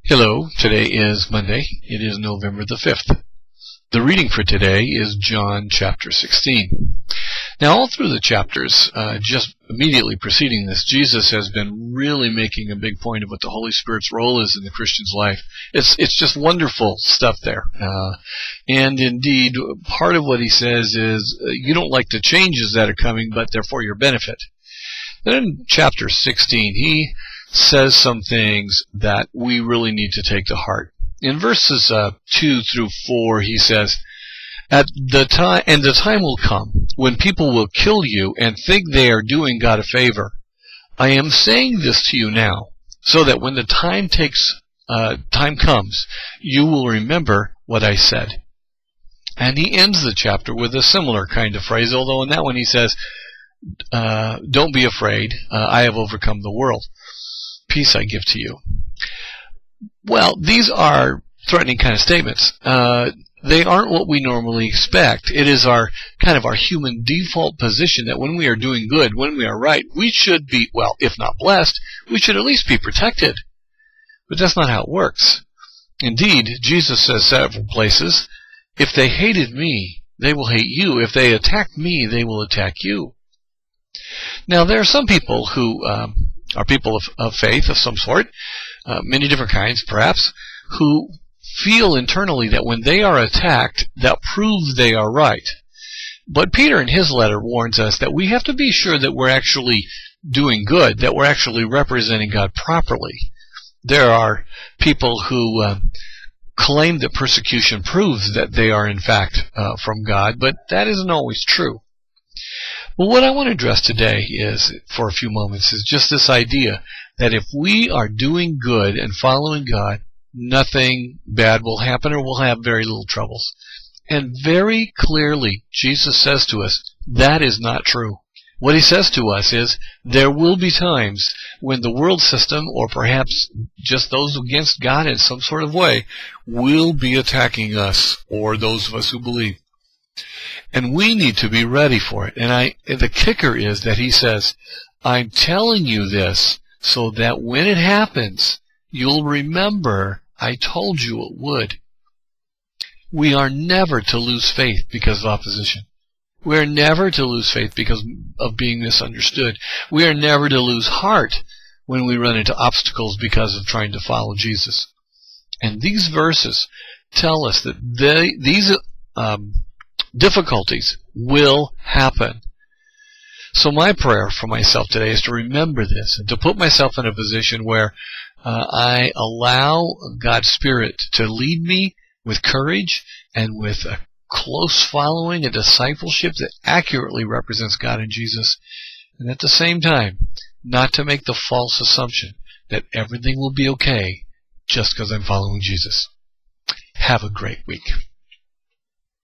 Hello, today is Monday. It is November the 5th. The reading for today is John chapter 16. Now, all through the chapters, just immediately preceding this, Jesus has been really making a big point of what the Holy Spirit's role is in the Christian's life. It's just wonderful stuff there. And indeed, part of what he says is, you don't like the changes that are coming, but they're for your benefit. Then in chapter 16, he says some things that we really need to take to heart. In verses 2 through 4, he says, the time will come when people will kill you and think they are doing God a favor. I am saying this to you now, so that when the time comes, you will remember what I said. And he ends the chapter with a similar kind of phrase, although in that one he says, don't be afraid, I have overcome the world. Peace I give to you. Well, these are threatening kind of statements. They aren't what we normally expect. It is our human default position that when we are doing good, when we are right, we should be, well, if not blessed, we should at least be protected. But that's not how it works. Indeed, Jesus says several places, if they hated me, they will hate you. If they attack me, they will attack you. Now, there are some people who are people of faith of some sort, many different kinds perhaps, who feel internally that when they are attacked, that proves they are right. But Peter in his letter warns us that we have to be sure that we're actually doing good, that we're actually representing God properly. There are people who claim that persecution proves that they are in fact from God, but that isn't always true. Well, what I want to address today is, for a few moments, is just this idea that if we are doing good and following God, nothing bad will happen or we'll have very little troubles. And very clearly, Jesus says to us, that is not true. What he says to us is, there will be times when the world system, or perhaps just those against God in some sort of way, will be attacking us, or those of us who believe. And we need to be ready for it. And the kicker is that he says, I'm telling you this so that when it happens, you'll remember I told you it would. We are never to lose faith because of opposition. We are never to lose faith because of being misunderstood. We are never to lose heart when we run into obstacles because of trying to follow Jesus. And these verses tell us that these difficulties will happen. So my prayer for myself today is to remember this and to put myself in a position where I allow God's Spirit to lead me with courage and with a close following, a discipleship that accurately represents God and Jesus, and at the same time, not to make the false assumption that everything will be okay just because I'm following Jesus. Have a great week.